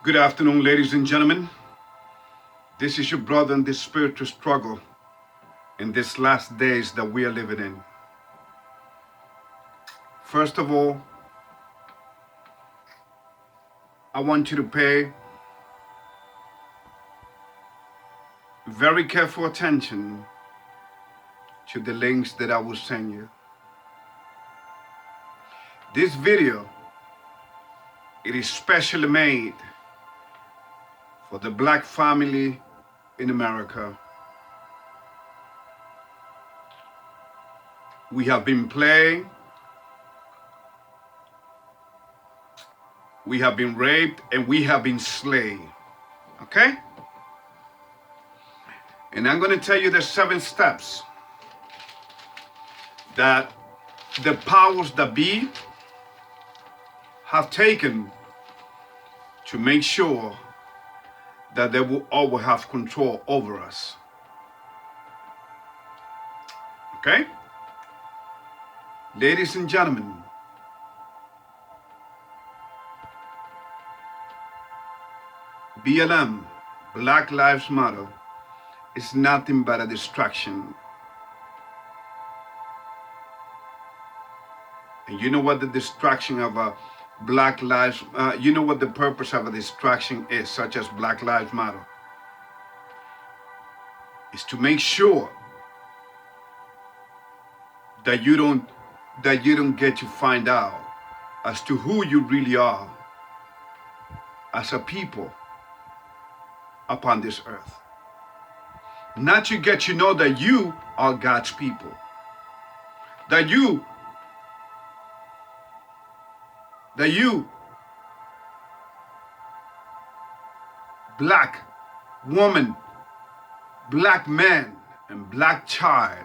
Good afternoon, ladies and gentlemen. This is your brother in this spiritual struggle in these last days that we are living in. First of all, I want you to pay very careful attention to the links that I will send you. This video, it is specially made for the black family in America. We have been playing, we have been raped, and we have been slain, okay? And I'm going to tell you the 7 steps that the powers that be have taken to make sure that they will always have control over us. Okay? Ladies and gentlemen, BLM, Black Lives Matter, is nothing but a distraction. And you know what the distraction of a Black Lives, you know what the purpose of a distraction is, such as Black Lives Matter? Is to make sure that you don't get to find out as to who you really are as a people upon this earth. Not to get you know that you are God's people. That you, black woman, black man, and black child,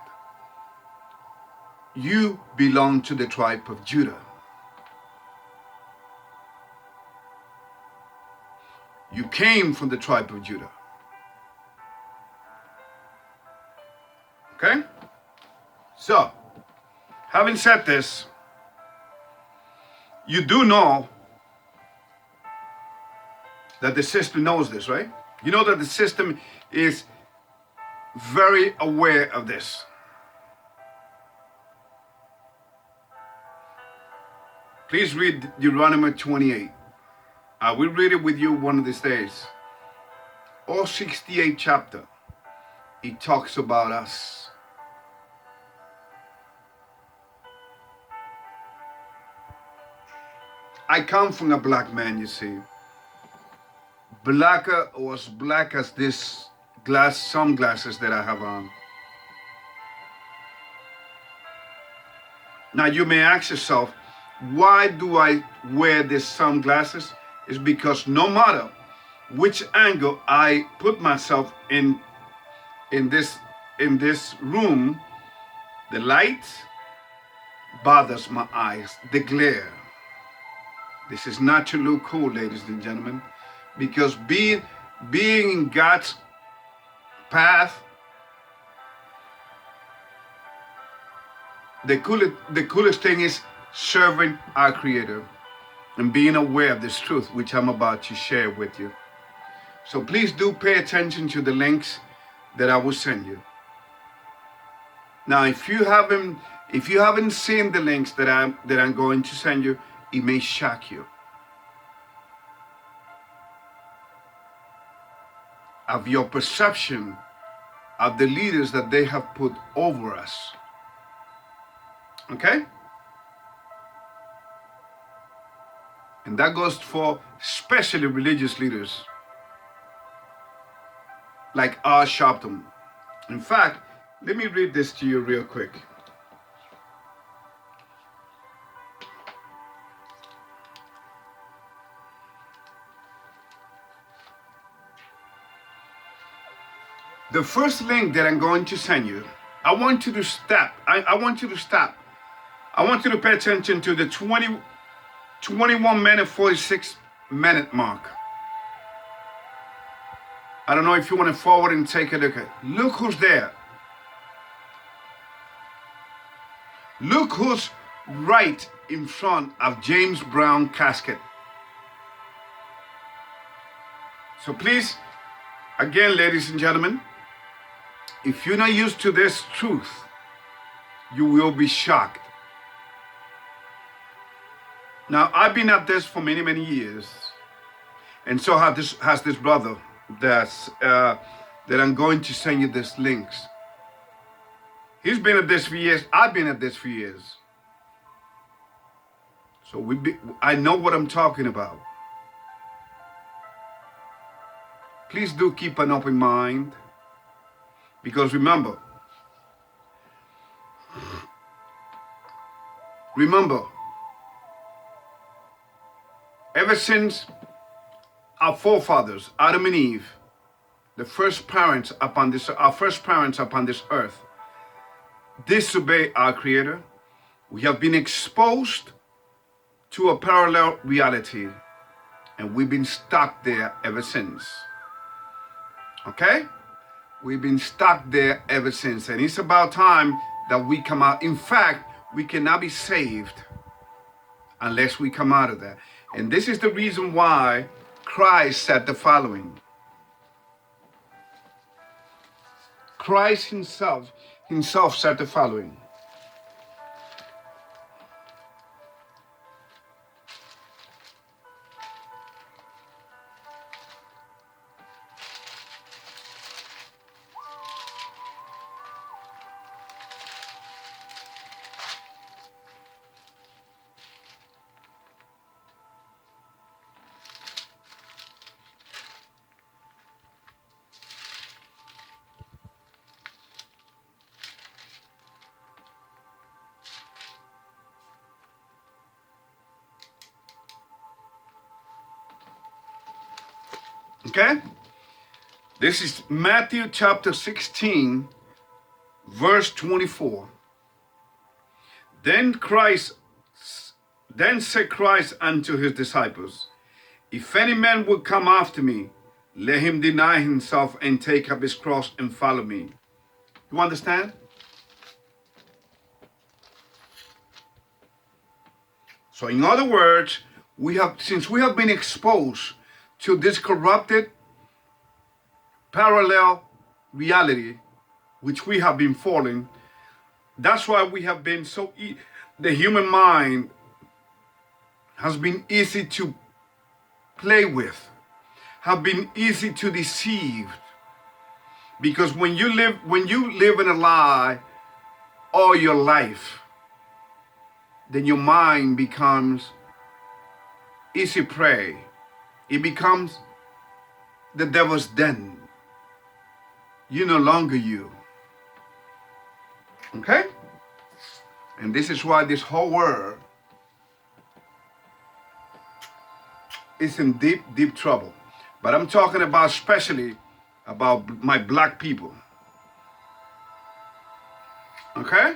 you belong to the tribe of Judah. You came from the tribe of Judah. Okay? So, having said this, you do know that the system knows this, right? You know that the system is very aware of this. Please read Deuteronomy 28. I will read it with you one of these days. All 68 chapter, it talks about us. I come from a black man, you see. Blacker or as black as this sunglasses that I have on. Now you may ask yourself, why do I wear these sunglasses? It's because no matter which angle I put myself in this room, the light bothers my eyes, the glare. This is not to look cool, ladies and gentlemen, because being in God's path, the coolest thing is serving our Creator and being aware of this truth, which I'm about to share with you. So please do pay attention to the links that I will send you. Now, if you haven't seen the links that I'm going to send you, it may shock you of your perception of the leaders that they have put over us. Okay? And that goes for especially religious leaders like our SHARPTON. In fact, let me read this to you real quick. The first link that I'm going to send you, I want you to stop. I want you to stop. I want you to pay attention to the 21 minute, 46 minute mark. I don't know if you want to forward and take a look at it. Look who's there. Look who's right in front of James Brown casket. So please, again, ladies and gentlemen, if you're not used to this truth, you will be shocked. Now, I've been at this for many, many years. And so has this brother that I'm going to send you these links. He's been at this for years. I've been at this for years. So I know what I'm talking about. Please do keep an open mind. Because remember, ever since our forefathers, Adam and Eve, our first parents upon this earth, disobey our Creator, we have been exposed to a parallel reality, and we've been stuck there ever since. Okay? We've been stuck there ever since, and it's about time that we come out. In fact, we cannot be saved unless we come out of that. And this is the reason why Christ said the following. Christ himself said the following. Okay? This is Matthew chapter 16, verse 24. Then said Christ unto his disciples, if any man will come after me, let him deny himself and take up his cross and follow me. You understand? So in other words, since we have been exposed to this corrupted parallel reality which we have been falling, that's why we have been so the human mind has been easy to play with, have been easy to deceive. Because when you live in a lie all your life, then your mind becomes easy prey. It becomes the devil's den. You're no longer you. Okay? And this is why this whole world is in deep, deep trouble. But I'm talking about especially about my black people. Okay?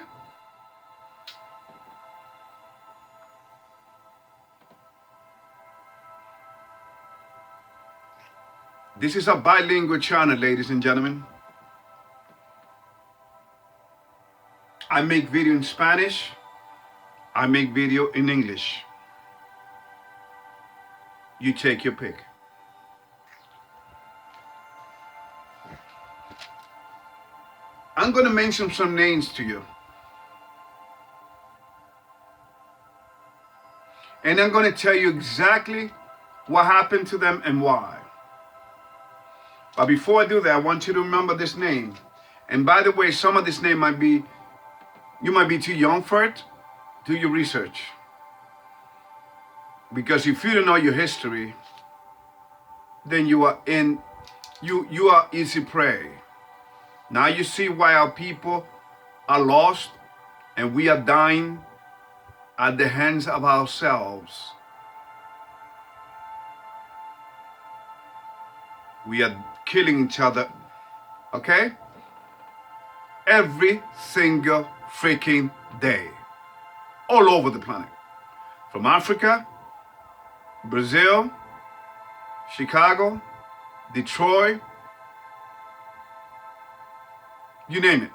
This is a bilingual channel, ladies and gentlemen. I make video in Spanish. I make video in English. You take your pick. I'm going to mention some names to you. And I'm going to tell you exactly what happened to them and why. But before I do that, I want you to remember this name. And by the way, some of this name you might be too young for it. Do your research. Because if you don't know your history, then you are easy prey. Now you see why our people are lost and we are dying at the hands of ourselves. We are killing each other, okay? Every single freaking day. All over the planet. From Africa, Brazil, Chicago, Detroit, you name it.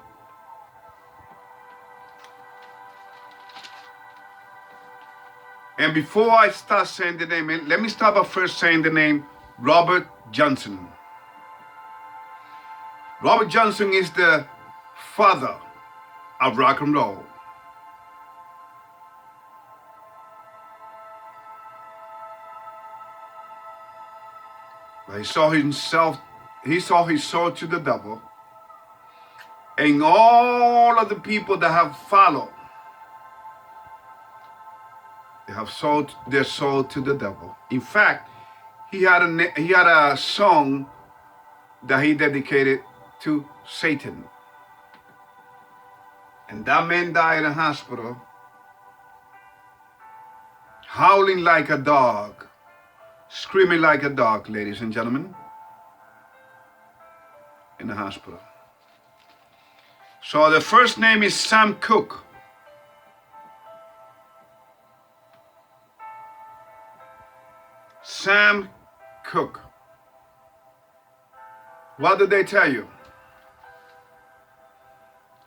And before I start saying the name, let me start by first saying the name Robert Johnson. Robert Johnson is the father of rock and roll. He sold his soul to the devil, and all of the people that have followed, they have sold their soul to the devil. In fact, he had a song that he dedicated to Satan. And that man died in a hospital, howling like a dog, screaming like a dog, ladies and gentlemen, in the hospital. So the first name is Sam Cooke. Sam Cooke. What did they tell you?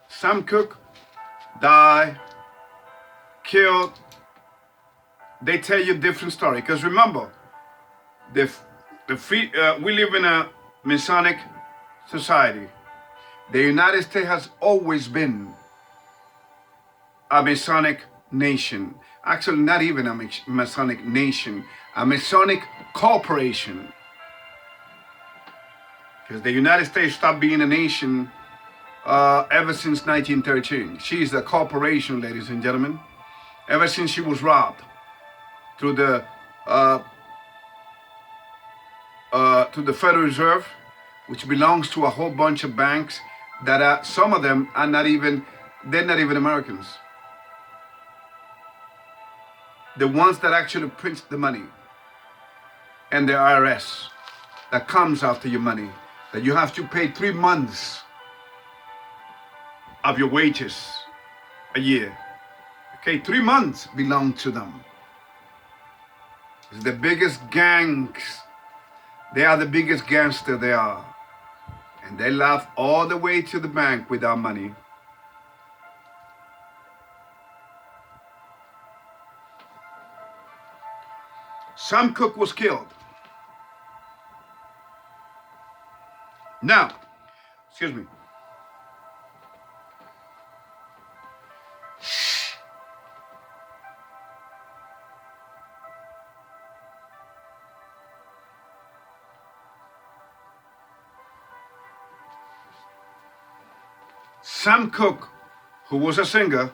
Sam Cooke died, killed. They tell you a different story. Because remember, we live in a Masonic society. The United States has always been a Masonic nation. Actually, not even a Masonic nation, a Masonic corporation. Because the United States stopped being a nation ever since 1913. She is a corporation, ladies and gentlemen. Ever since she was robbed through the Federal Reserve, which belongs to a whole bunch of banks that some of them are they're not even Americans. The ones that actually print the money, and the IRS that comes after your money, that you have to pay 3 months of your wages a year. Okay, 3 months belong to them. It's the biggest gangs. They are the biggest gangster they are. And they laugh all the way to the bank with our money. Sam Cooke was killed. Now, excuse me. Sam Cooke, who was a singer,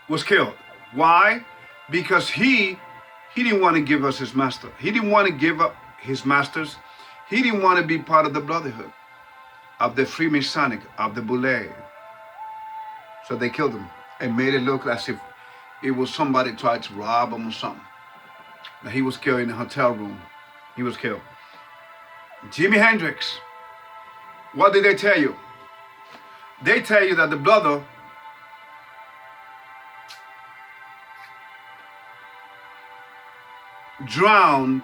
was killed. Why? Because he didn't want to give us his master. He didn't want to give up his masters. He didn't want to be part of the brotherhood, of the Freemasonic, of the Boule. So they killed him and made it look as if it was somebody tried to rob him or something. But he was killed in a hotel room. He was killed. Jimi Hendrix, what did they tell you? They tell you that the brother drowned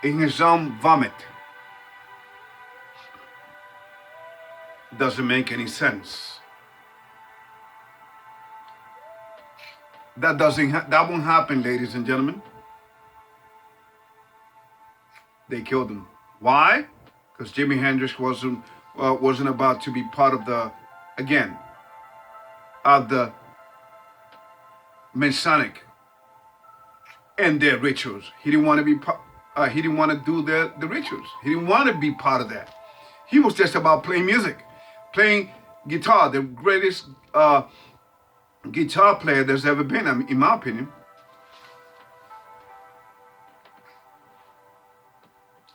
in his own vomit. Doesn't make any sense. That won't happen, ladies and gentlemen. They killed him. Why? Because Jimi Hendrix wasn't about to be part of the Masonic and their rituals. He didn't want to be he didn't want to do the rituals. He didn't want to be part of that. He was just about playing music, playing guitar, the greatest guitar player there's ever been, in my opinion.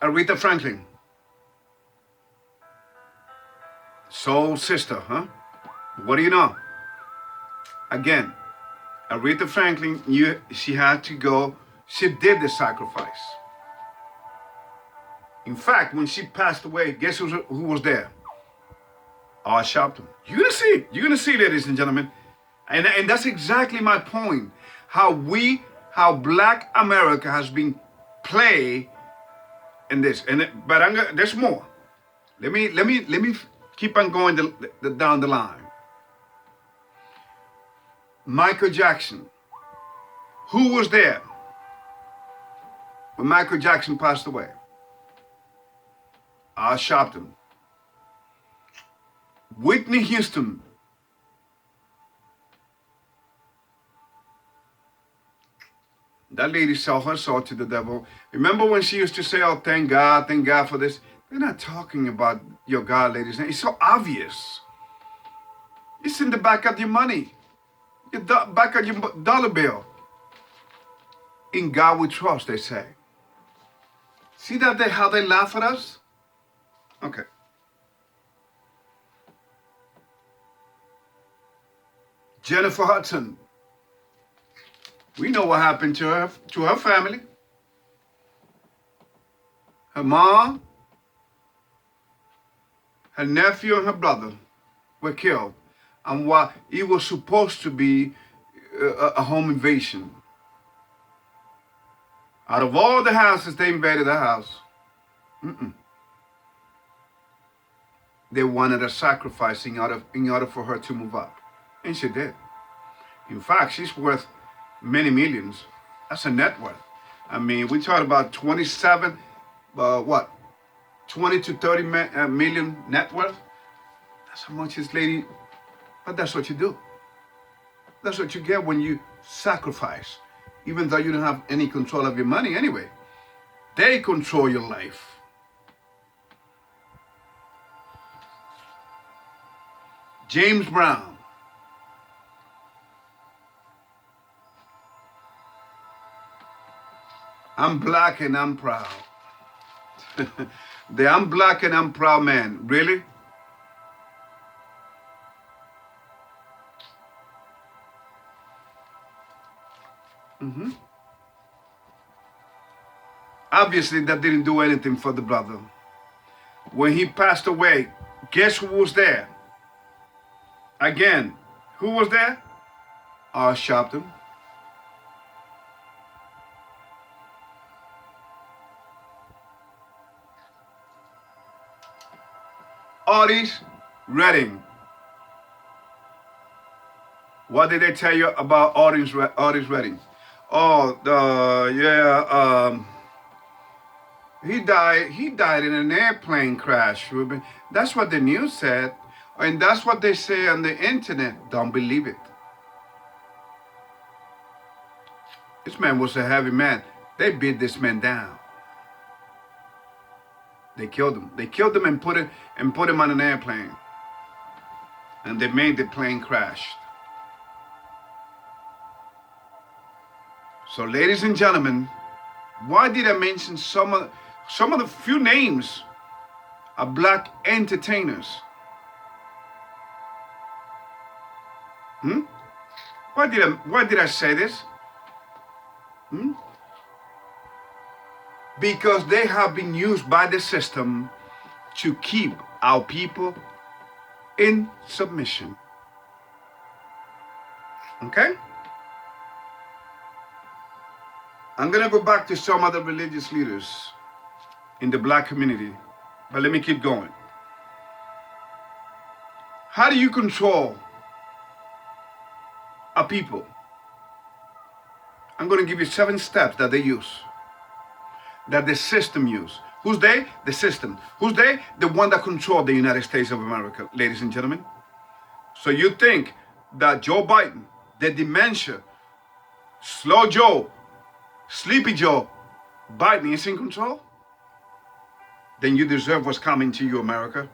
Aretha Franklin. Soul sister, huh? What do you know? Again, Aretha Franklin, she had to go, she did the sacrifice. In fact, when she passed away, guess who was there? SHARPTON. You're gonna see it. You're gonna see it, ladies and gentlemen. And that's exactly my point. How Black America has been played in this. But there's more. Let me keep on going down the line. Michael Jackson. Who was there? when Michael Jackson passed away. SHARPTON. Whitney Houston. That lady sold her soul to the devil. Remember when she used to say, oh, thank God for this? They're not talking about your God, ladies. It's so obvious. It's in the back of your money. Back of your dollar bill. In God we trust, they say. See that how they laugh at us? Okay. Jennifer Hudson. We know what happened to her family. Her mom, her nephew, and her brother were killed. And while it was supposed to be a home invasion. Out of all the houses, they invaded the house. They wanted a sacrifice in order for her to move up. And she did. In fact, she's worth many millions. That's a net worth. I mean, we talk about 20 to 30 million net worth. That's how much this lady, but that's what you do. That's what you get when you sacrifice, even though you don't have any control of your money anyway. They control your life. James Brown. I'm black and I'm proud. The I'm black and I'm proud man. Really? Obviously, that didn't do anything for the brother. When he passed away, guess who was there? Again, who was there? SHARPTON. HEREIN. What did they tell you about HEREIN? Oh, he died in an airplane crash, Ruben. That's what the news said, and that's what they say on the internet. Don't believe it. This man was a heavy man. They beat this man down. They killed him. They killed him and put him on an airplane. And they made the plane crash. So, ladies and gentlemen, why did I mention some of the few names of black entertainers? Why did I say this? Because they have been used by the system to keep our people in submission. Okay? I'm going to go back to some other religious leaders in the black community, but let me keep going. How do you control a people? I'm going to give you 7 steps that they use, that the system use. Who's they? The system. Who's they? The one that controls the United States of America, ladies and gentlemen. So you think that Joe Biden, the dementia, slow Joe, sleepy Joe, Biden is in control? Then you deserve what's coming to you, America.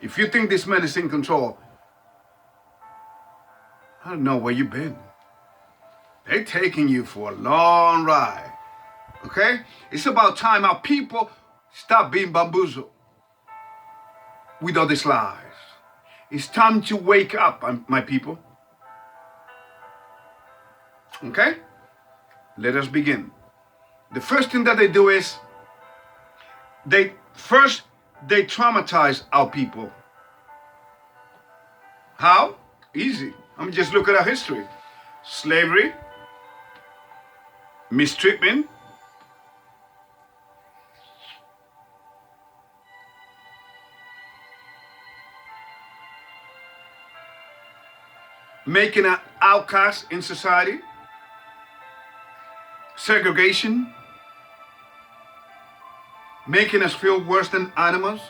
If you think this man is in control, I don't know where you've been. They're taking you for a long ride. Okay? It's about time our people stop being bamboozled with all these lies. It's time to wake up, my people. Okay? Let us begin. The first thing that they do is they traumatize our people. How? Easy. Just look at our history. Slavery, mistreatment, making an outcast in society, segregation, making us feel worse than animals.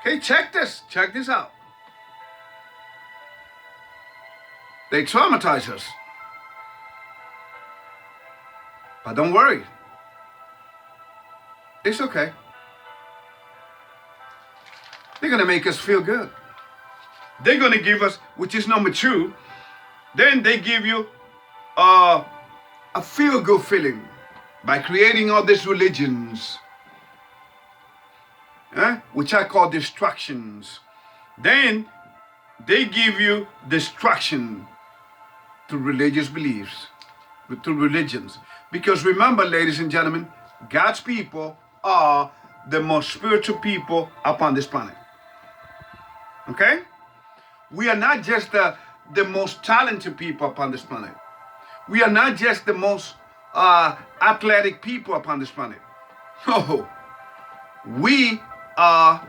Okay, check this out. They traumatize us. But don't worry. It's okay. They're going to make us feel good. They're going to give us, which is number 2, then they give you a feel-good feeling by creating all these religions, which I call distractions. Then they give you distraction to religious beliefs, to religions. Because remember, ladies and gentlemen, God's people are the most spiritual people upon this planet. Okay? We are not just the most talented people upon this planet. We are not just the most athletic people upon this planet. No. We are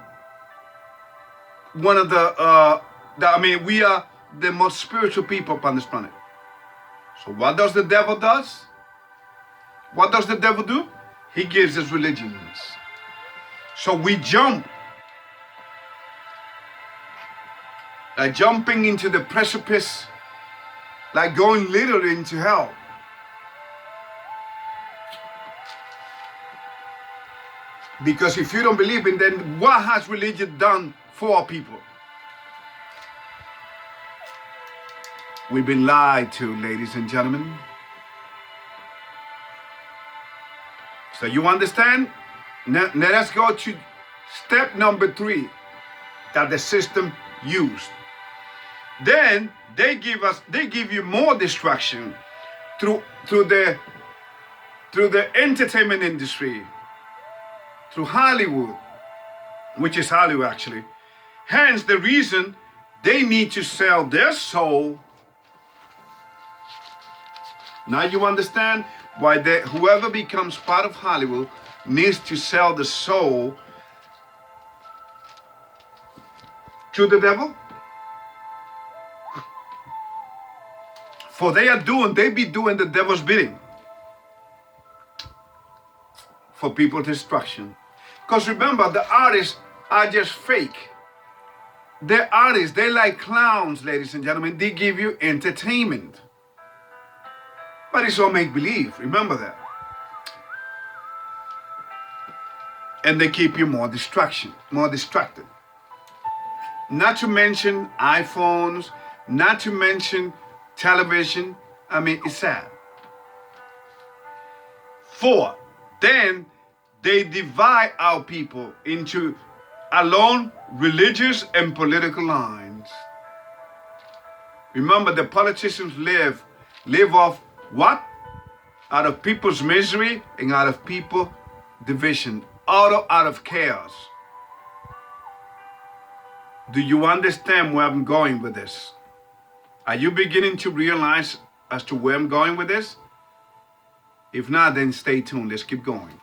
one of we are the most spiritual people upon this planet. So what does the devil do? What does the devil do? He gives us religions. So we jump, like jumping into the precipice, like going literally into hell. Because if you don't believe in, then what has religion done for people? We've been lied to, ladies and gentlemen. So you understand? Now, let us go to step number 3 that the system used. Then they give you more distraction through the entertainment industry, through Hollywood, which is Hollywood actually. Hence the reason they need to sell their soul. Now you understand why whoever becomes part of Hollywood needs to sell the soul to the devil? For they be doing the devil's bidding for people's destruction. Because remember, the artists are just fake. They're artists, they're like clowns, ladies and gentlemen. They give you entertainment. But it's all make-believe, remember that. And they keep you more distracted. Not to mention iPhones, not to mention television. I mean, it's sad. 4, then they divide our people into alone religious and political lines. Remember, the politicians live off what? Out of people's misery and out of people division, out of chaos. Do you understand where I'm going with this? Are you beginning to realize as to where I'm going with this? If not, then stay tuned. Let's keep going.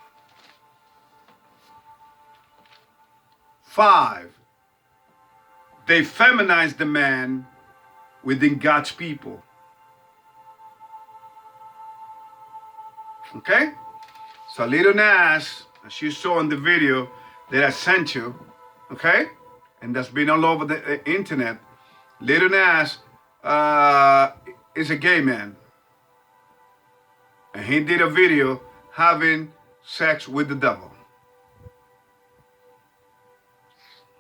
5, they feminize the man within God's people. Okay? So little Nas, as you saw in the video that I sent you, okay? And that's been all over the internet. Little Nas is a gay man. And he did a video having sex with the devil.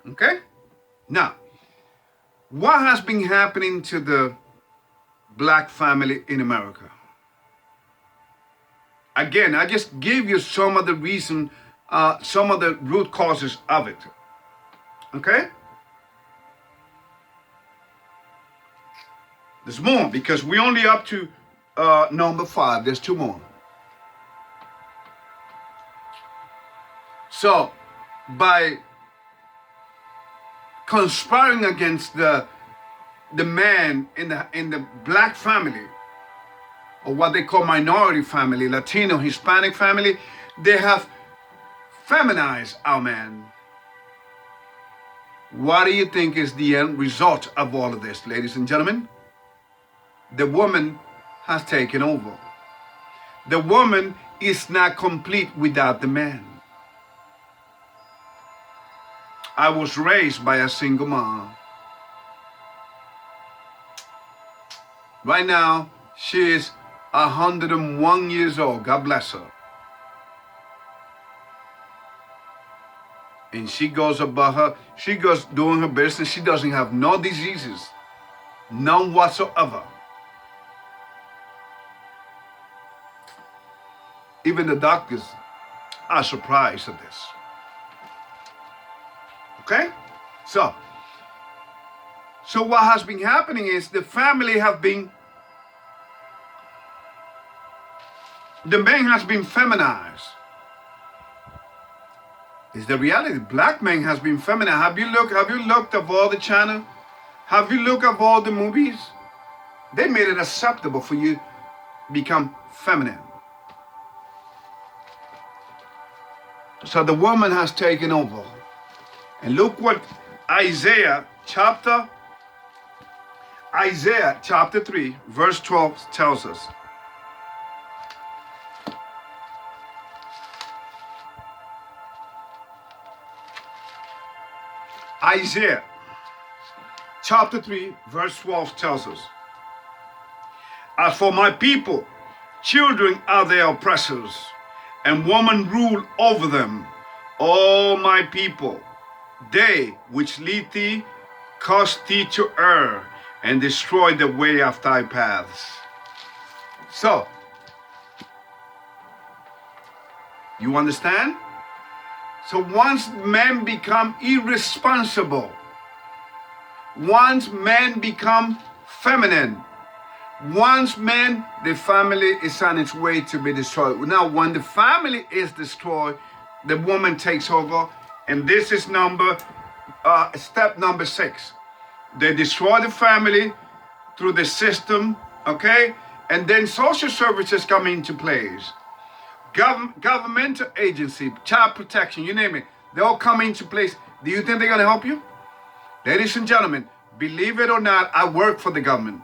Okay? Now, what has been happening to the black family in America? Again, I just gave you some of the reason, some of the root causes of it. Okay? There's more because we're only up to number 5. There's 2 more. So, by conspiring against the man in the black family, or what they call minority family, Latino, Hispanic family, they have feminized our man. What do you think is the end result of all of this, ladies and gentlemen? The woman has taken over. The woman is not complete without the man. I was raised by a single mom. Right now, she is 101 years old. God bless her. And she goes about her, she goes doing her business. She doesn't have no diseases, none whatsoever. Even the doctors are surprised at this. Okay? So what has been happening is the family have been, the man has been feminized. Is the reality. Black man has been feminized. Have you looked at all the channel? Have you looked at all the movies? They made it acceptable for you to become feminine. So the woman has taken over. And look what Isaiah chapter 3, verse 12 tells us. Isaiah chapter 3, verse 12 tells us, as for my people, children are their oppressors, and women rule over them. O my people, they which lead thee cause thee to err, and destroy the way of thy paths. So, you understand? So once men become irresponsible, once men become feminine, once men, the family is on its way to be destroyed. Now, when the family is destroyed, the woman takes over, and this is step number 6. They destroy the family through the system, okay? And then social services come into place. Governmental agency, child protection, you name it, they all come into place. Do you think they're going to help you? Ladies and gentlemen, believe it or not, I work for the government.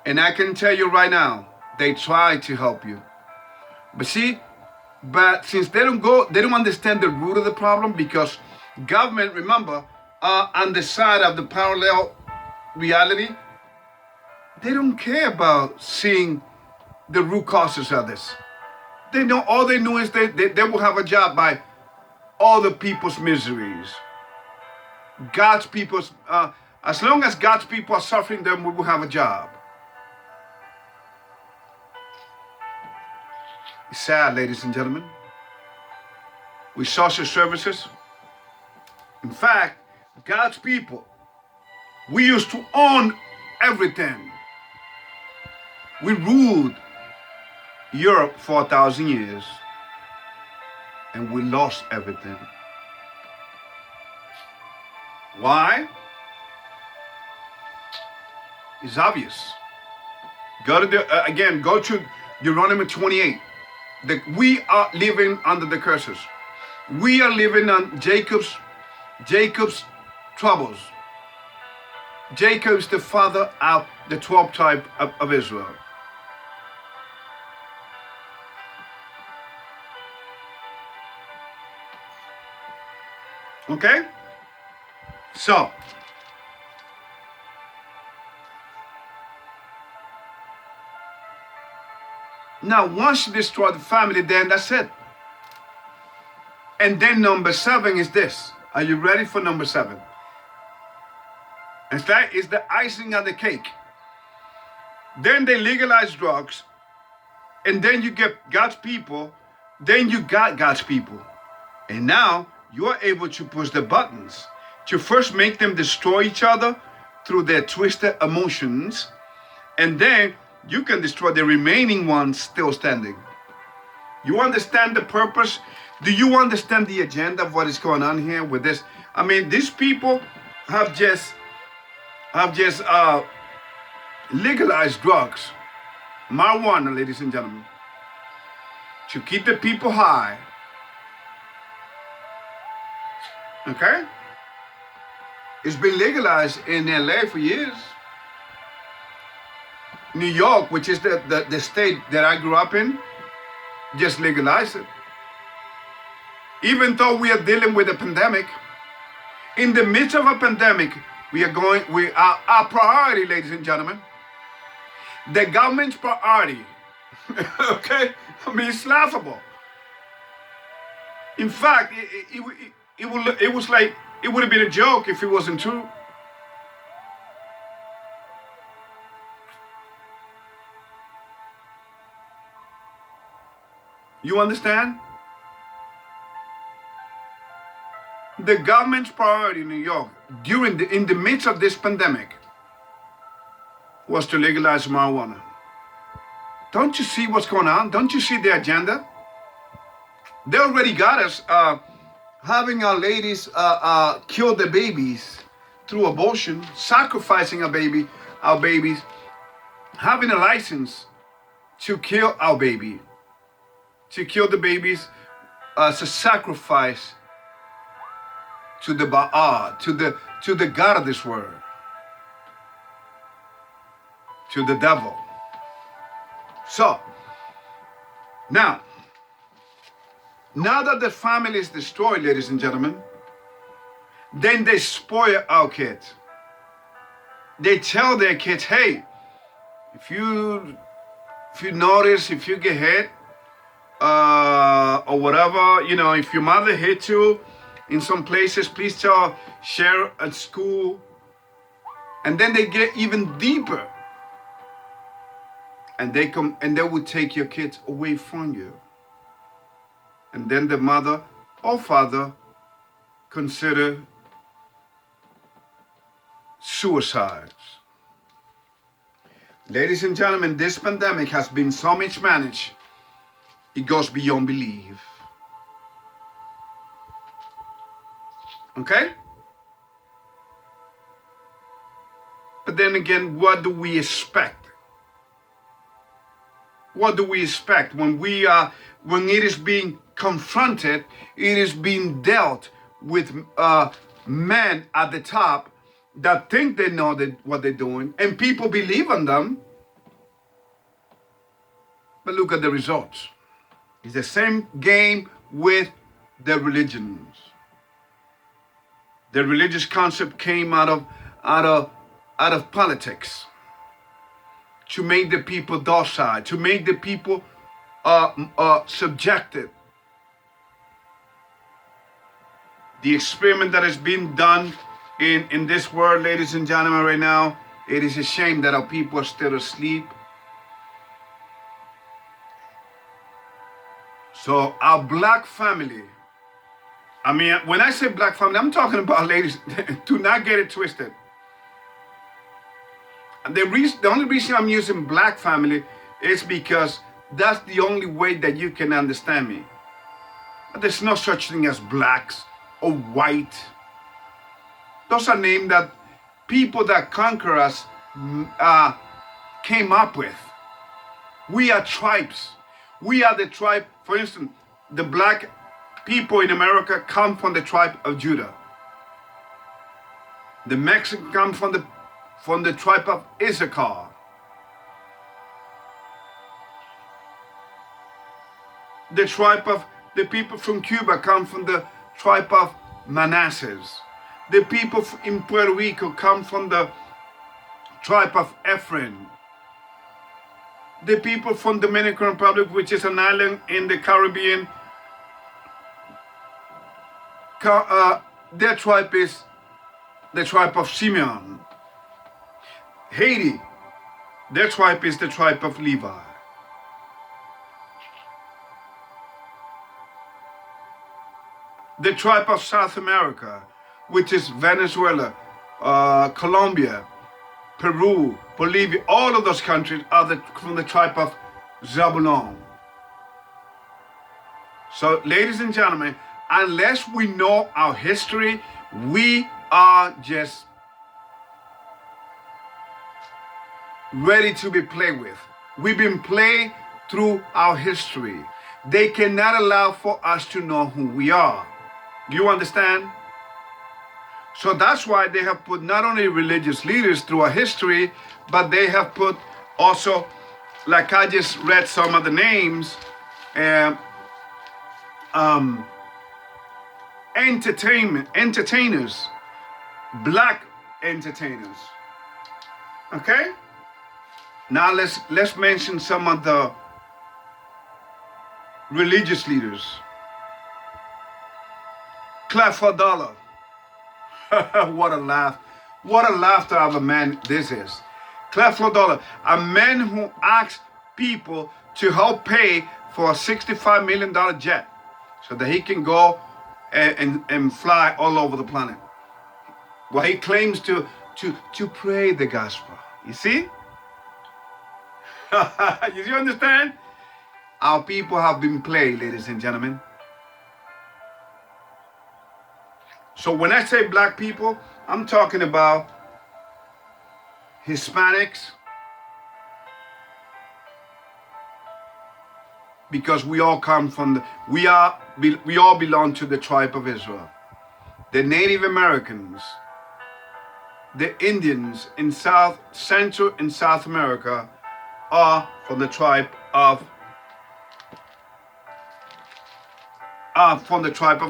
And I can tell you right now, they try to help you. But see, since they don't understand the root of the problem, because government, remember, are on the side of the parallel reality. They don't care about seeing the root causes of this. They know, all they know is they will have a job by all the people's miseries. God's people's, as long as God's people are suffering, then we will have a job. It's sad, ladies and gentlemen. With social services, in fact, God's people, we used to own everything. We ruled Europe for 1,000 years, and we lost everything. Why? It's obvious. Go to Deuteronomy 28. We are living under the curses. We are living on Jacob's troubles. Jacob is the father of the 12th tribe of Israel. Okay? So, now once you destroy the family, then that's it. And then number 7 is this. Are you ready for number 7? And that is the icing on the cake. Then they legalize drugs, and then you get God's people, then you got God's people. And now you are able to push the buttons to first make them destroy each other through their twisted emotions, and then you can destroy the remaining ones still standing. You understand the purpose? Do you understand the agenda of what is going on here with this? I mean, these people have just legalized drugs, marijuana, ladies and gentlemen, to keep the people high. Okay? It's been legalized in LA for years. New York, which is the state that I grew up in, just legalized it. Even though we are dealing with a pandemic, in the midst of a pandemic, our priority, ladies and gentlemen, the government's priority, okay? I mean, it's laughable. In fact, it was like, it would have been a joke if it wasn't true. You understand? The government's priority in New York in the midst of this pandemic was to legalize marijuana. Don't you see what's going on? Don't you see the agenda? They already got us having our ladies kill the babies through abortion, sacrificing our babies, having a license to kill our baby, to kill the babies as a sacrifice to the Baal, to the God of this world, to the devil. So, now that the family is destroyed, ladies and gentlemen, then they spoil our kids. They tell their kids, hey, if you notice, if you get hit, or whatever, if your mother hit you in some places, please share at school. And then they get even deeper. And they will take your kids away from you. And then the mother or father consider suicides. Ladies and gentlemen, this pandemic has been so mismanaged, it goes beyond belief. Okay? But then again, what do we expect? What do we expect when it is being confronted, it is being dealt with men at the top that think they know what they're doing, and people believe in them. But look at the results. It's the same game with the religions. The religious concept came out of politics to make the people docile, to make the people subjected. The experiment that is being done in this world, ladies and gentlemen, right now, it is a shame that our people are still asleep. So our black family, I mean, when I say black family, I'm talking about, ladies, do not get it twisted. The only reason I'm using black family is because that's the only way that you can understand me. There's no such thing as blacks or white. Those are names that people that conquer us came up with. We are tribes. We are the tribe. For instance, the black people in America come from the tribe of Judah. The Mexicans come from the tribe of Issachar. The people from Cuba come from the tribe of Manasseh. The people in Puerto Rico come from the tribe of Ephraim. The people from Dominican Republic, which is an island in the Caribbean, their tribe is the tribe of Simeon. Haiti, their tribe is the tribe of Levi. The tribe of South America, which is Venezuela, Colombia, Peru, Bolivia, all of those countries are from the tribe of Zabulon. So, ladies and gentlemen, unless we know our history, we are just ready to be played with. We've been played through our history. They cannot allow for us to know who we are. Do you understand? So that's why they have put not only religious leaders through our history, but they have put Also, like I just read some of the names, entertainers, black entertainers. Okay? Now let's mention some of the religious leaders. Clap for a dollar. What a laugh. What a laughter of a man this is. Clap for a dollar. A man who asks people to help pay for a $65 million jet so that he can go and fly all over the planet. Well, he claims to pray the gospel. You see? You understand? Our people have been played, ladies and gentlemen. So when I say black people, I'm talking about Hispanics, because we all come from we all belong to the tribe of Israel. The Native Americans, the Indians in Central and South America are from the tribe of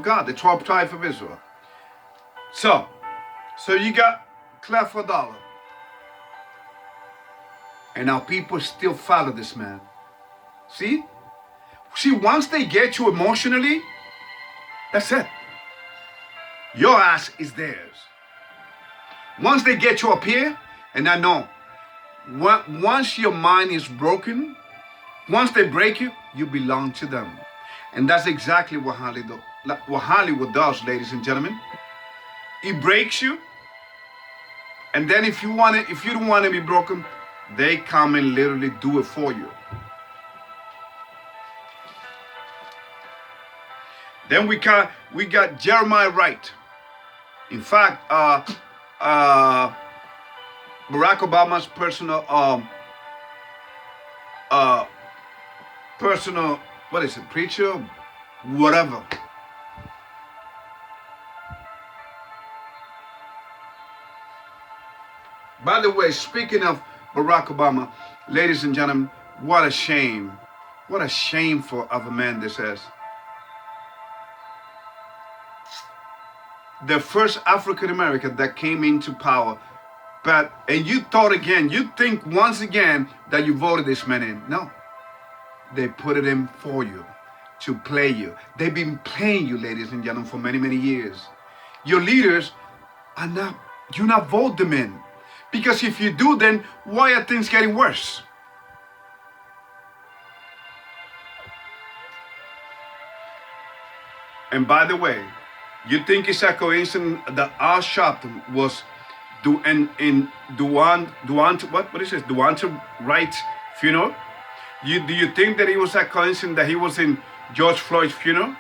God, the tribe of Israel. So you got clap for a dollar. And our people still follow this man. See, once they get you emotionally, that's it. Your ass is theirs. Once they get you up here, and I know, once your mind is broken, once they break you, you belong to them. And that's exactly what Hollywood does, ladies and gentlemen. It breaks you, and then if you don't want to be broken, they come and literally do it for you. Then we got Jeremiah Wright. In fact, Barack Obama's personal what is it, preacher, whatever. By the way, speaking of Barack Obama, ladies and gentlemen, what a shame. What a shameful of a man this is. The first African American that came into power, and you think once again that you voted this man in. No. They put it in for you, to play you. They've been playing you, ladies and gentlemen, for many, many years. Your leaders do not vote them in. Because if you do, then why are things getting worse? And by the way, you think it's a coincidence that our SHARPTON was Duante Wright's funeral? Do you think that it was a coincidence that he was in George Floyd's funeral?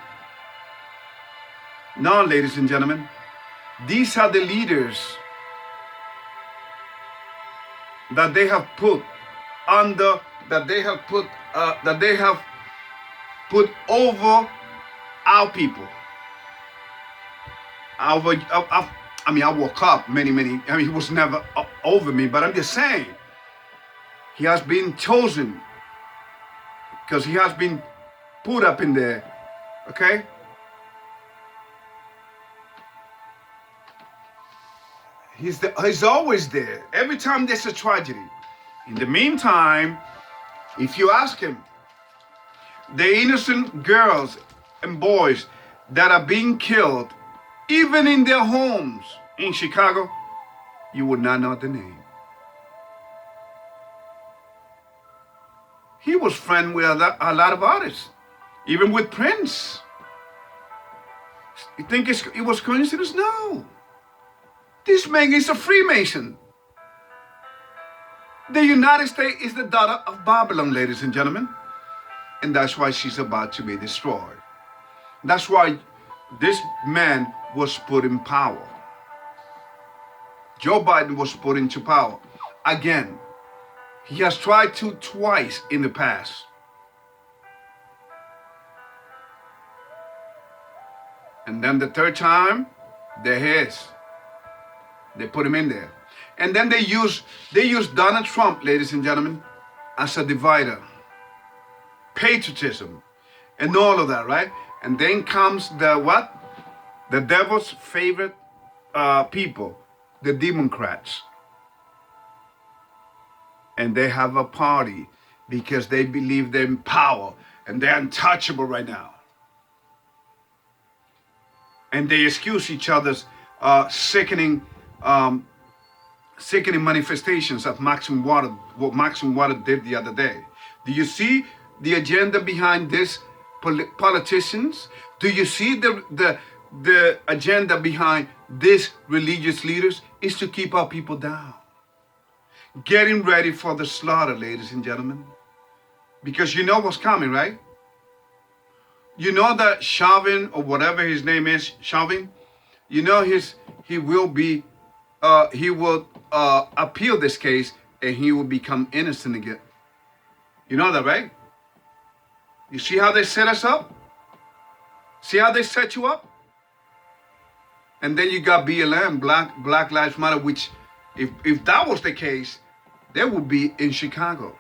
No, ladies and gentlemen. These are the leaders that they have put over our people. I woke up he was never over me, but I'm just saying, he has been chosen because he has been put up in there, okay? He's always there. Every time there's a tragedy. In the meantime, if you ask him, the innocent girls and boys that are being killed, even in their homes in Chicago, you would not know the name. He was friends with a lot of artists, even with Prince. You think it was coincidence? No. This man is a Freemason. The United States is the daughter of Babylon, ladies and gentlemen. And that's why she's about to be destroyed. That's why this man was put in power. Joe Biden was put into power. Again, he has tried to twice in the past. And then the third time, they're his. They put him in there. And then they use Donald Trump, ladies and gentlemen, as a divider. Patriotism and all of that, right? And then comes the what? The devil's favorite people, the Democrats. And they have a party because they believe they're in power and they're untouchable right now. And they excuse each other's sickening manifestations of Maxim Water, what Maxim Water did the other day. Do you see the agenda behind this politicians? Do you see the agenda behind these religious leaders? Is to keep our people down. Getting ready for the slaughter, ladies and gentlemen. Because you know what's coming, right? You know that Chauvin, or whatever his name is, Chauvin, you know he will appeal this case and he will become innocent again. You know that, right? You see how they set us up? See how they set you up? And then you got BLM, Black Lives Matter, which if that was the case, they would be in Chicago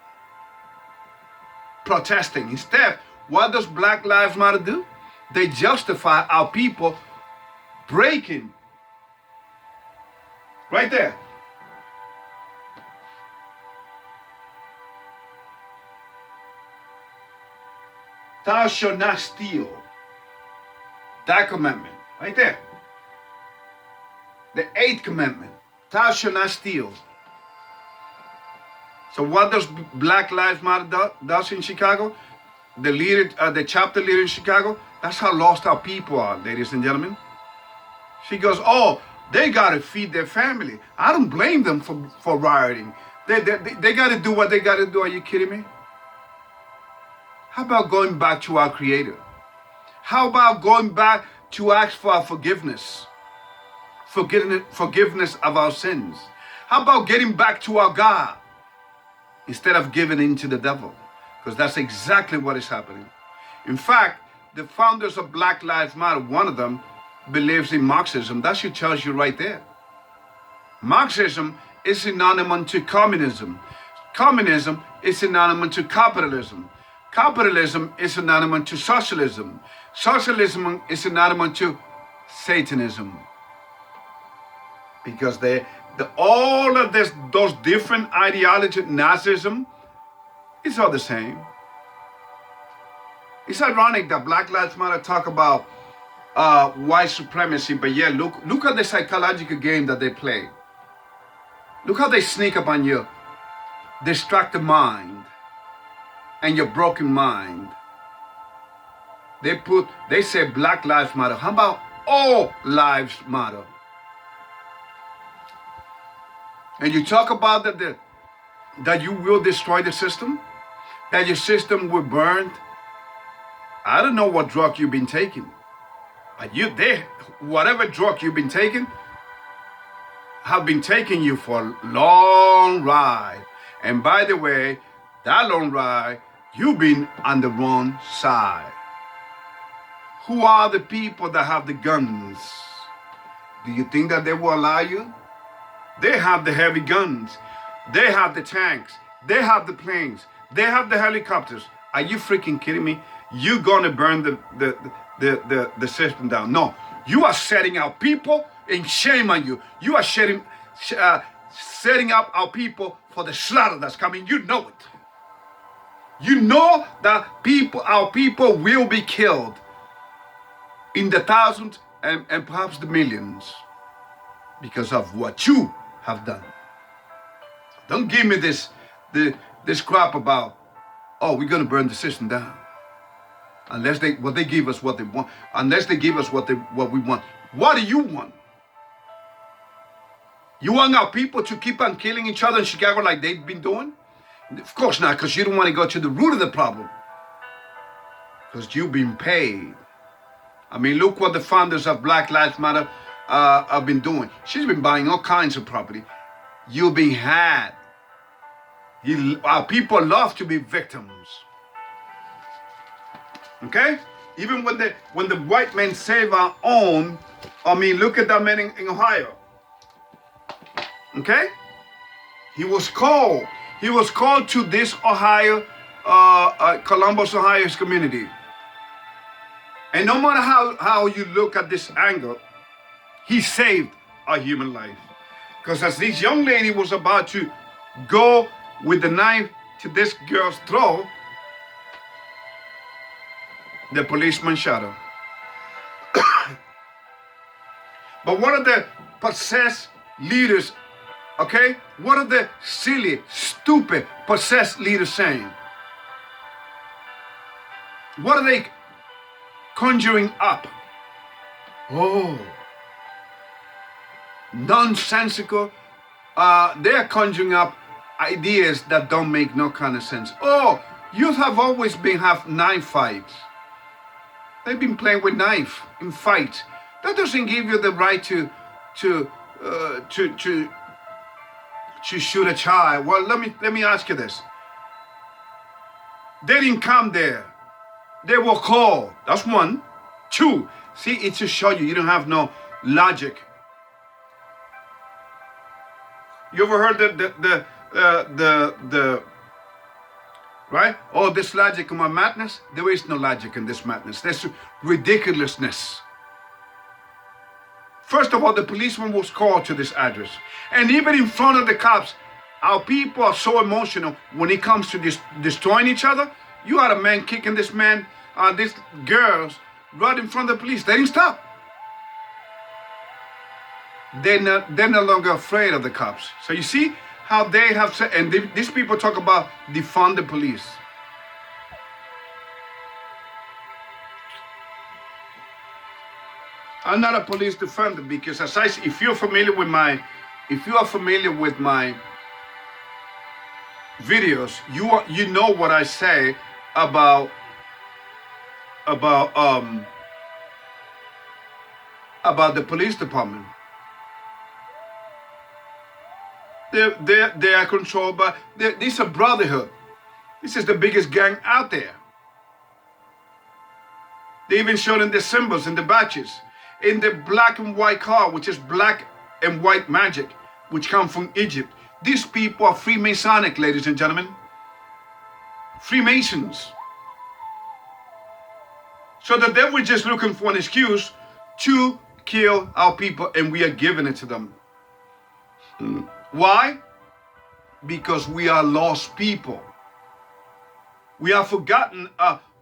protesting. Instead, what does Black Lives Matter do? They justify our people breaking. Right there. Thou shalt not steal. That commandment. Right there. The 8th commandment. Thou shalt not steal. So what does Black Lives Matter does in Chicago? The leader, the chapter leader in Chicago, that's how lost our people are, ladies and gentlemen. She goes, oh, they got to feed their family. I don't blame them for rioting. They got to do what they got to do. Are you kidding me? How about going back to our Creator? How about going back to ask for our forgiveness? Forgiveness of our sins. How about getting back to our God instead of giving in to the devil? Because that's exactly what is happening. In fact, the founders of Black Lives Matter, one of them, believes in Marxism. That should tell you right there. Marxism is synonymous to communism. Communism is synonymous to capitalism. Capitalism is synonymous to socialism. Socialism is synonymous to Satanism. Because all of those different ideologies, Nazism, it's all the same. It's ironic that Black Lives Matter talk about white supremacy, but yeah, look at the psychological game that they play. Look how they sneak up on your distracted mind and your broken mind. They say Black Lives Matter. How about all lives matter? And you talk about that you will destroy the system, that your system will burn. I don't know what drug you've been taking, but whatever drug you've been taking, have been taking you for a long ride. And by the way, that long ride, you've been on the wrong side. Who are the people that have the guns? Do you think that they will allow you? They have the heavy guns. They have the tanks. They have the planes. They have the helicopters. Are you freaking kidding me? You're gonna burn the system down. No, you are setting out people, and shame on you. You are setting up our people for the slaughter that's coming. You know it. You know that our people will be killed in the thousands and perhaps the millions because of what you have done. Don't give me this crap about, oh, we're gonna burn the system down. Unless they give us what they want. Unless they give us what we want. What do you want? You want our people to keep on killing each other in Chicago like they've been doing? Of course not, because you don't want to go to the root of the problem. Because you've been paid. I mean, look what the founders of Black Lives Matter have been doing. She's been buying all kinds of property. You've been had. Our people love to be victims. Okay? Even when the white men save our own, I mean, look at that man in Ohio. Okay? He was called He was called to this Ohio, Columbus, Ohio's community. And no matter how you look at this angle, he saved a human life. Because as this young lady was about to go with the knife to this girl's throat, the policeman shot her. But what are the possessed leaders, okay? What are the silly, stupid, possessed leaders saying? What are they conjuring up? Oh, nonsensical. They're conjuring up ideas that don't make no kind of sense. Oh, youth have always been have knife fights. They've been playing with knife in fights. That doesn't give you the right to shoot a child. Well, let me ask you this. They didn't come there. They were called. That's one. Two. See, it to show you don't have no logic. You ever heard the right? Oh, this logic in my madness? There is no logic in this madness. There's ridiculousness. First of all, the policeman was called to this address. And even in front of the cops, our people are so emotional when it comes to destroying each other. You had a man kicking this man, these girls, right in front of the police. They didn't stop. They're no longer afraid of the cops. So you see how they have said, and these people talk about defund the police. I'm not a police defender because if you are familiar with my videos, you know what I say about the police department. They are controlled by, this is a brotherhood. This is the biggest gang out there. They even showed in the symbols, in the badges, in the black and white car, which is black and white magic, which come from Egypt. These people are Freemasonic, ladies and gentlemen. Freemasons. So the devil is just looking for an excuse to kill our people, and we are giving it to them. Why? Because we are lost people. We have forgotten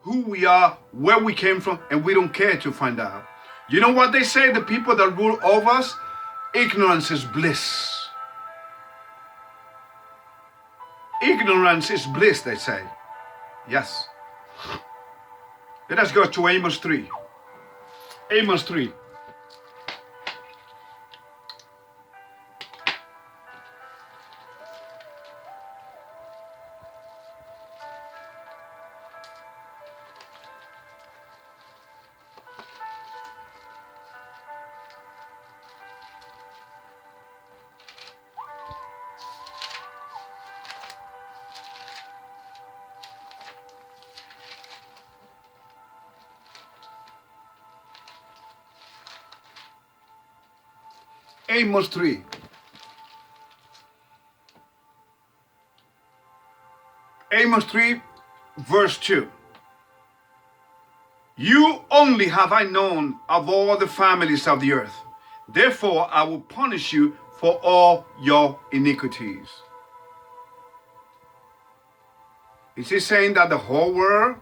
who we are, where we came from, and we don't care to find out. You know what they say, the people that rule over us? Ignorance is bliss. Ignorance is bliss, they say. Yes. Let us go to Amos 3. Amos 3. Amos 3. Amos 3, verse 2. You only have I known of all the families of the earth. Therefore I will punish you for all your iniquities. Is he saying that the whole world,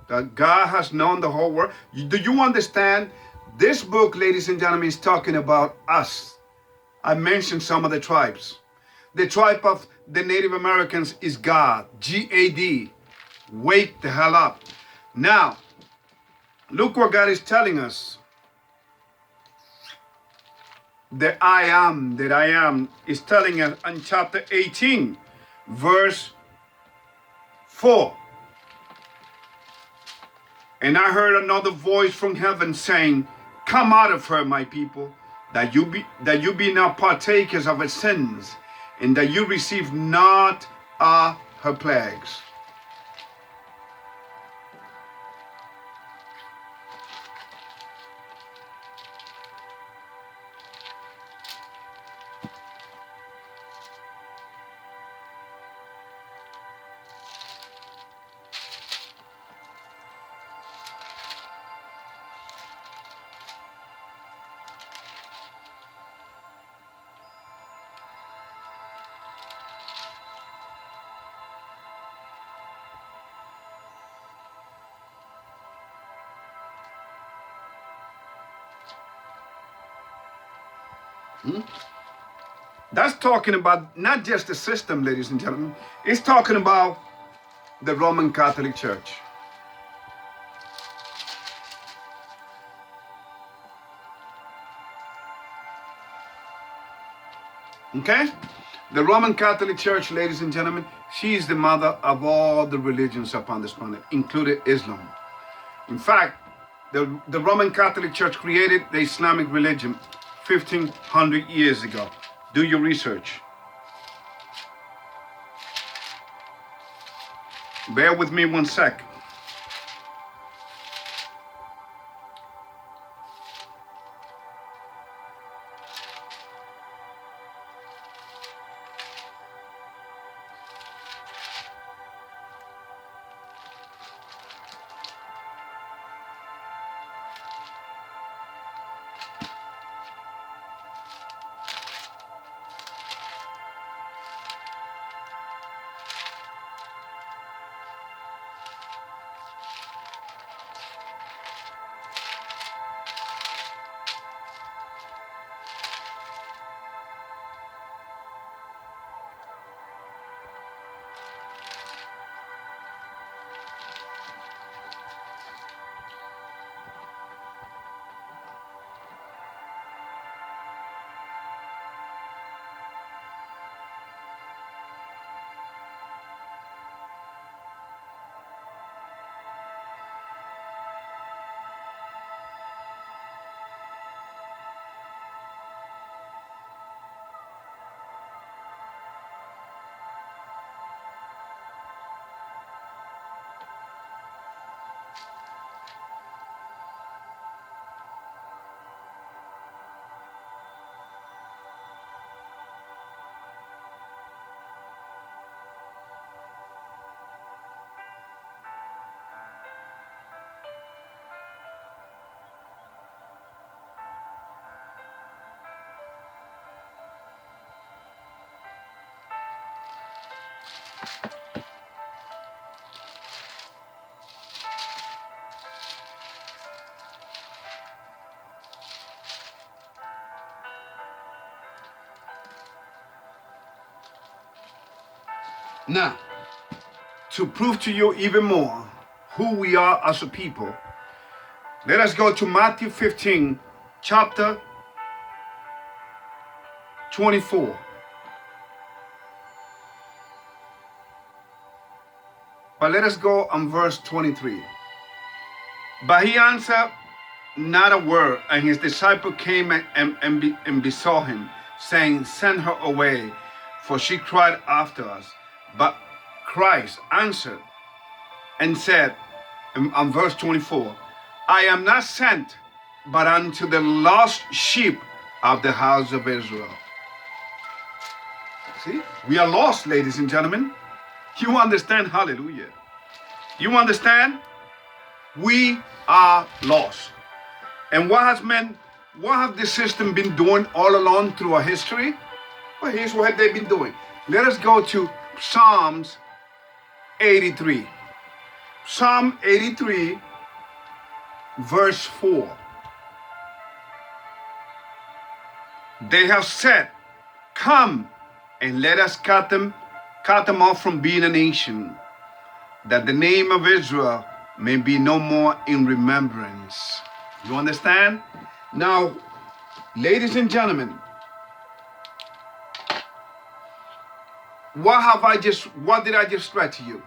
that God has known the whole world? Do you understand? This book, ladies and gentlemen, is talking about us. I mentioned some of the tribes. The tribe of the Native Americans is God, G-A-D. Wake the hell up. Now, look what God is telling us. The I am that I am is telling us in chapter 18, verse 4. And I heard another voice from heaven saying, come out of her, my people, that you be not partakers of her sins, and that you receive not her plagues. That's talking about not just the system, ladies and gentlemen. It's talking about the Roman Catholic Church. Okay? The Roman Catholic Church, ladies and gentlemen, she is the mother of all the religions upon this planet, including Islam. In fact, the Roman Catholic Church created the Islamic religion 1,500 years ago. Do your research. Bear with me one sec. Now, to prove to you even more who we are as a people, let us go to Matthew 15, chapter 24. But let us go on verse 23. But he answered not a word, and his disciple came and besought him, saying, Send her away, for she cried after us. But Christ answered and said, on verse 24, I am not sent but unto the lost sheep of the house of Israel. See, we are lost, ladies and gentlemen. You understand? Hallelujah. You understand? We are lost. And what have the system been doing all along through our history? Well, here's what they've been doing. Let us go to Psalms 83. Psalm 83, verse 4. They have said, Come and let us cut them off from being a nation, that the name of Israel may be no more in remembrance. You understand? Now, ladies and gentlemen, what did I just read to you?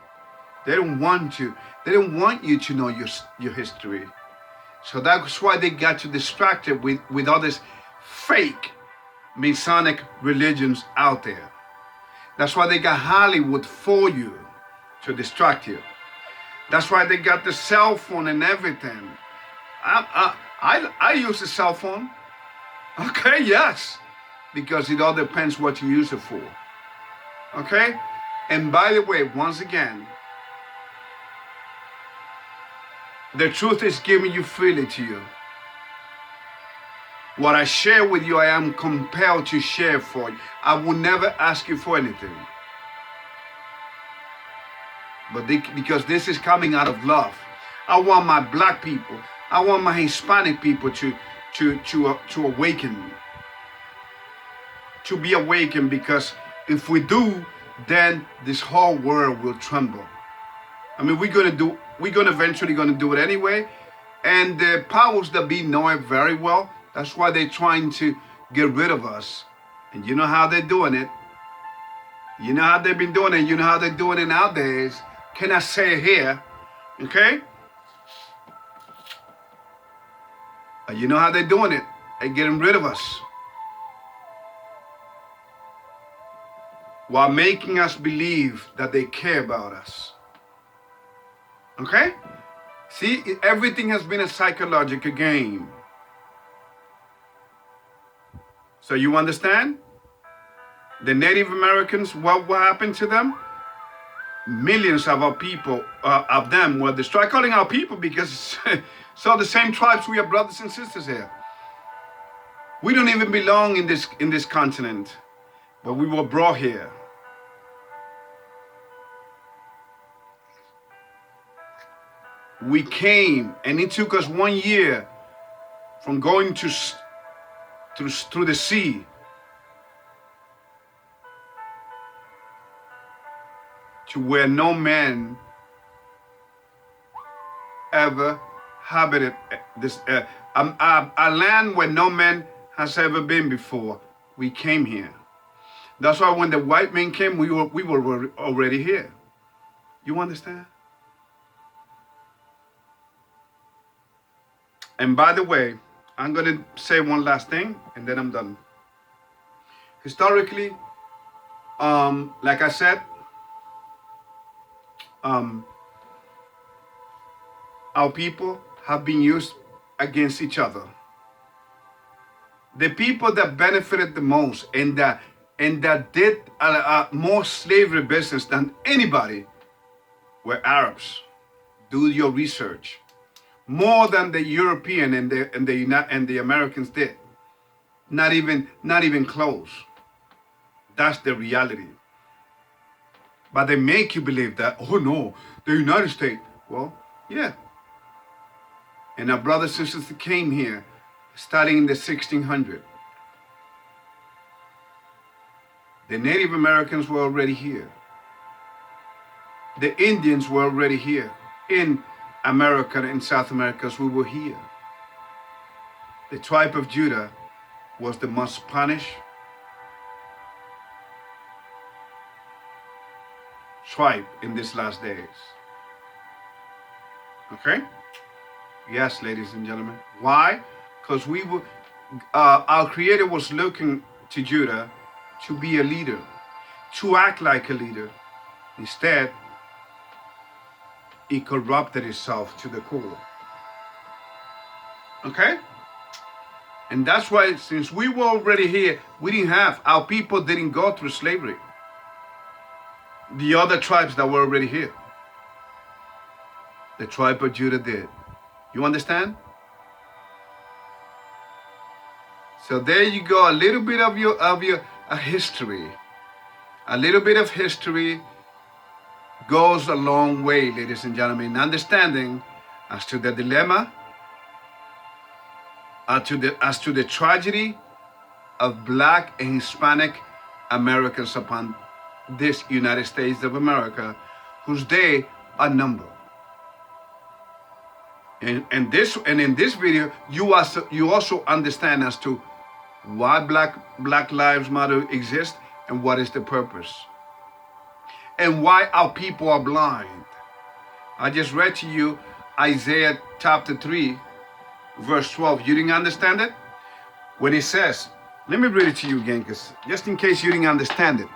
They don't want you to know your history. So that's why they got you distracted with all these fake Masonic religions out there. That's why they got Hollywood for you, to distract you. That's why they got the cell phone and everything. I use a cell phone. Okay, yes. Because it all depends what you use it for. Okay? And by the way, once again, the truth is giving you freely to you. What I share with you, I am compelled to share for you. I will never ask you for anything. But because this is coming out of love. I want my black people, I want my Hispanic people to awaken. to be awakened, because if we do, then this whole world will tremble. I mean, we're gonna eventually do it anyway. And the powers that be know it very well. That's why they're trying to get rid of us. And you know how they're doing it. You know how they've been doing it. You know how they're doing it nowadays. Can I say it here? Okay? You know how they're doing it. They're getting rid of us, while making us believe that they care about us. Okay? See, everything has been a psychological game. So you understand? The Native Americans, what happened to them? Millions of our people, of them were destroyed. I calling our people because so the same tribes, we are brothers and sisters here. We don't even belong in this continent, but we were brought here. We came, and it took us 1 year from going through the sea to where no man ever habited this a land where no man has ever been before. We came here. That's why when the white men came, we were already here. You understand? And by the way, I'm going to say one last thing, and then I'm done. Historically, like I said, our people have been used against each other. The people that benefited the most and that did more slavery business than anybody were Arabs. Do your research. More than the European and the Americans did. Not even close. That's the reality. But they make you believe that, oh no, the United States. Well, yeah. And our brothers and sisters came here starting in the 1600s. The Native Americans were already here. The Indians were already here. In America and South America, we were here. The tribe of Judah was the most punished tribe in these last days. Okay? Yes, ladies and gentlemen. Why? Because our Creator was looking to Judah to be a leader, to act like a leader. Instead, it corrupted itself to the core. Okay? And that's why, since we were already here, our people didn't go through slavery. The other tribes that were already here. The tribe of Judah did. You understand? So there you go, a little bit of your history. A little bit of history goes a long way, ladies and gentlemen, in understanding as to the dilemma, as to the tragedy of Black and Hispanic Americans upon this United States of America, whose days are numbered. And in this video, you also understand as to why Black Lives Matter exists and what is the purpose. And why our people are blind. I just read to you Isaiah chapter 3, verse 12. You didn't understand it? When it says, let me read it to you again, because just in case you didn't understand it.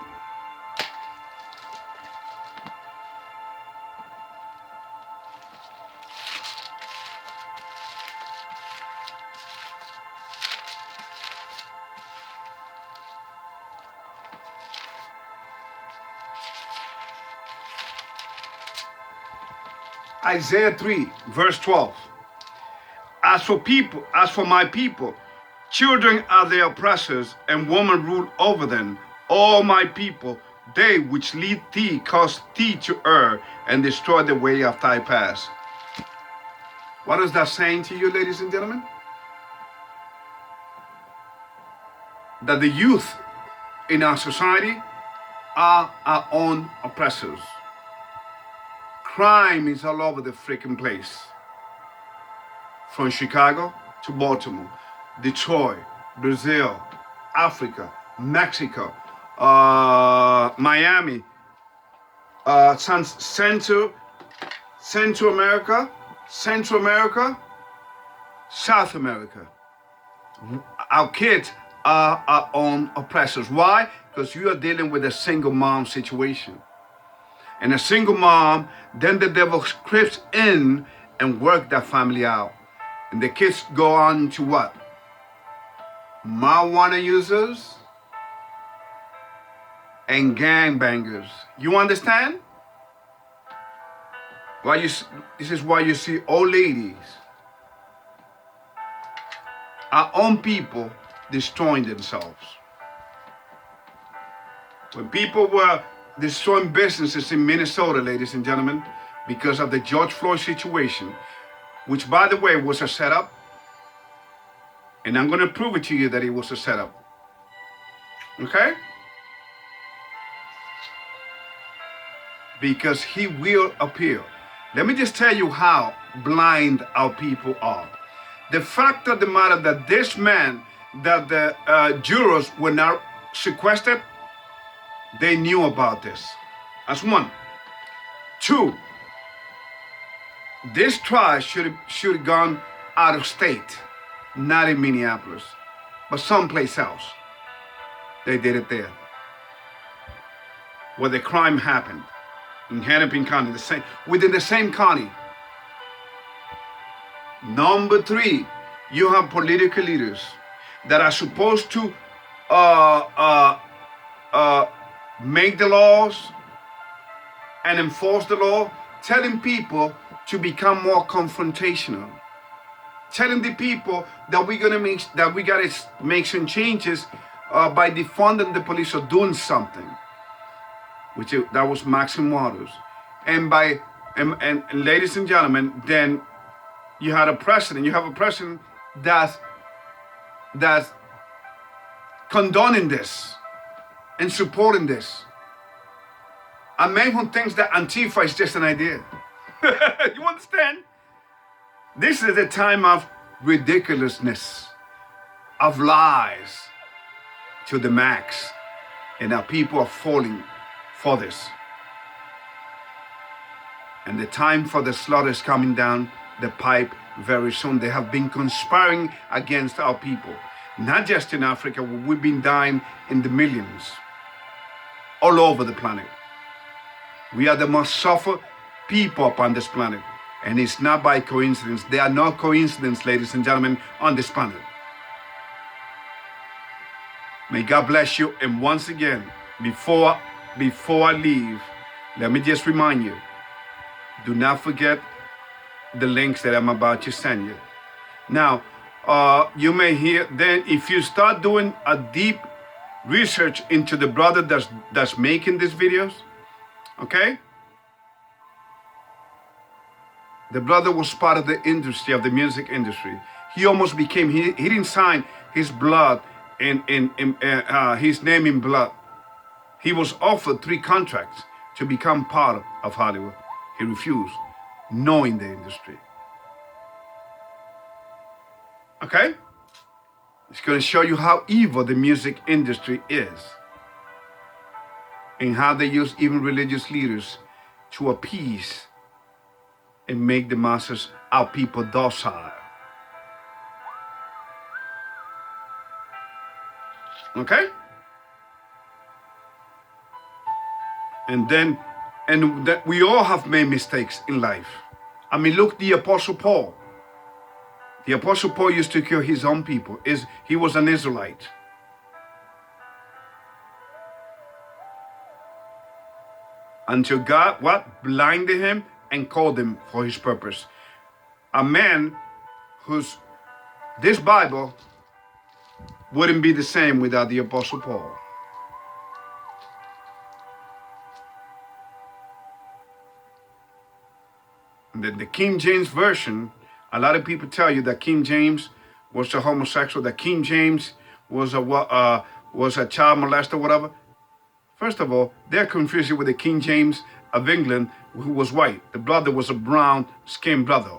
Isaiah 3, verse 12. As for my people, children are their oppressors, and women rule over them. All my people, they which lead thee, cause thee to err, and destroy the way of thy paths. What is that saying to you, ladies and gentlemen? That the youth in our society are our own oppressors. Crime is all over the freaking place. From Chicago to Baltimore, Detroit, Brazil, Africa, Mexico, Miami, Central America, South America. Our kids are our own oppressors. Why? Because you are dealing with a single mom situation. And a single mom, then the devil creeps in and work that family out. And the kids go on to what? Marijuana users and gangbangers. You understand? This is why you see old ladies, our own people, destroying themselves. When people were destroying businesses in Minnesota, ladies and gentlemen, because of the George Floyd situation, which, by the way, was a setup, and I'm going to prove it to you that it was a setup. Okay? Because he will appear. Let me just tell you how blind our people are. The fact of the matter that this man, that the jurors were not sequestered, they knew about this. That's one. Two, this trial should have gone out of state, not in Minneapolis, but someplace else. They did it there, where the crime happened, in Hennepin County, within the same county. Number three, you have political leaders that are supposed to make the laws and enforce the law, telling people to become more confrontational, telling the people that we gotta make some changes by defunding the police or doing something, that was Maxim Waters, and ladies and gentlemen, then you have a president that's condoning this and supporting this. A man who thinks that Antifa is just an idea. You understand? This is a time of ridiculousness, of lies to the max, and our people are falling for this. And the time for the slaughter is coming down the pipe very soon. They have been conspiring against our people, not just in Africa, where we've been dying in the millions, all over the planet. We are the most suffered people upon this planet, and it's not by coincidence. There are no coincidences, ladies and gentlemen, on this planet. May God bless you. And once again, before I leave, let me just remind you, do not forget the links that I'm about to send you. Now, you may hear, then if you start doing a deep research into the brother that's making these videos, okay? The brother was part of the industry, of the music industry. He almost became, he didn't sign his blood his name in blood. He was offered 3 contracts to become part of Hollywood. He refused, knowing the industry. Okay? It's going to show you how evil the music industry is, and how they use even religious leaders to appease and make the masses, our people, docile. Okay? And that we all have made mistakes in life. I mean, look, the Apostle Paul. The Apostle Paul used to kill his own people. He was an Israelite. Until God, blinded him and called him for his purpose. A man this Bible wouldn't be the same without the Apostle Paul. The King James Version, a lot of people tell you that King James was a homosexual, that King James was was a child molester, whatever. First of all, they're confusing with the King James of England, who was white. The brother was a brown-skinned brother.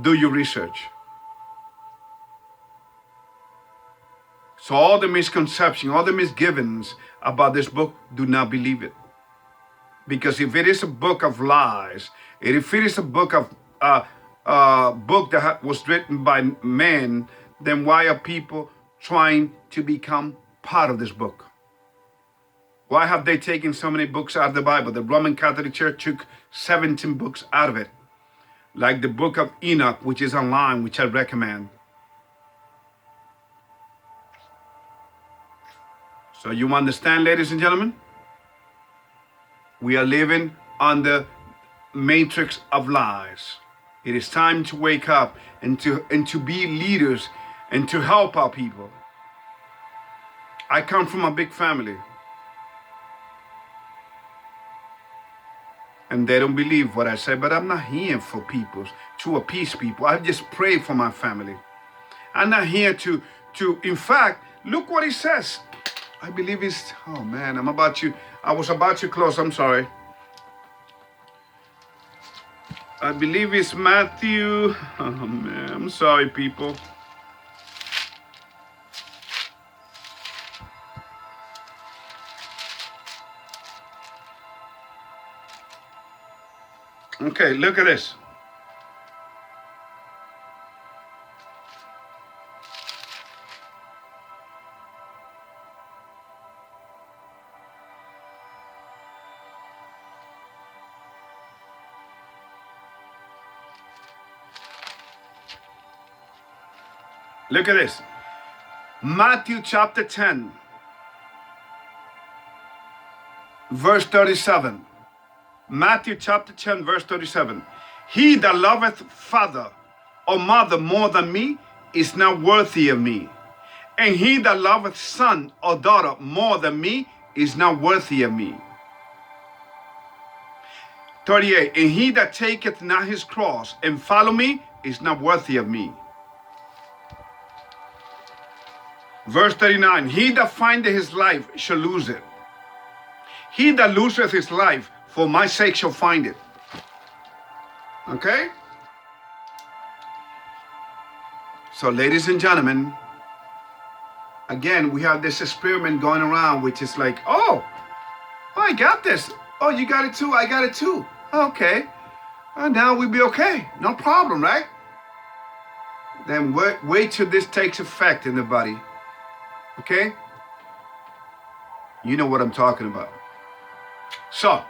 Do your research. So all the misconception, all the misgivings about this book, do not believe it. Because if it is a book of lies, if it is a book of book that was written by men, then why are people trying to become part of this book? Why have they taken so many books out of the Bible? The Roman Catholic Church took 17 books out of it. Like the book of Enoch, which is online, which I recommend. So you understand, ladies and gentlemen? We are living under matrix of lies. It is time to wake up and to be leaders and to help our people. I come from a big family. And they don't believe what I say, but I'm not here for people, to appease people. I just pray for my family. I'm not here to in fact, look what he says. I believe it's, oh man, I was about to close, I'm sorry. I believe it's Matthew, oh man, I'm sorry people. Okay, look at this. Look at this. Matthew chapter 10, verse 37. Matthew chapter 10, verse 37. He that loveth father or mother more than me is not worthy of me. And he that loveth son or daughter more than me is not worthy of me. 38. And he that taketh not his cross and follow me is not worthy of me. Verse 39. He that findeth his life shall lose it. He that loseth his life for my sake shall find it. Okay? So ladies and gentlemen, again, we have this experiment going around, which is like, oh, I got this. Oh, you got it too? I got it too. Okay. Now we'll be okay. No problem, right? Then wait till this takes effect in the body. Okay? You know what I'm talking about. So,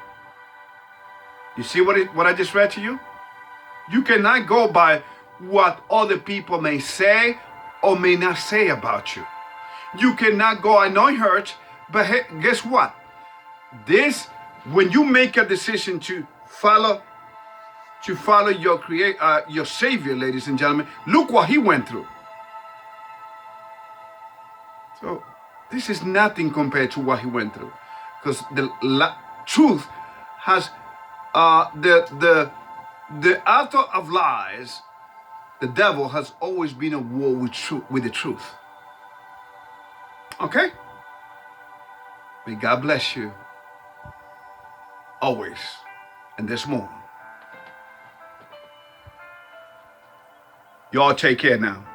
you see what I just read to you? You cannot go by what other people may say or may not say about you. You cannot go, I know it hurts, but hey, guess what? This, when you make a decision to follow your Savior, ladies and gentlemen, look what he went through. So this is nothing compared to what he went through, because the truth has the author of lies, the devil, has always been at war with the truth. Okay? May God bless you always, and this morning. Y'all take care now.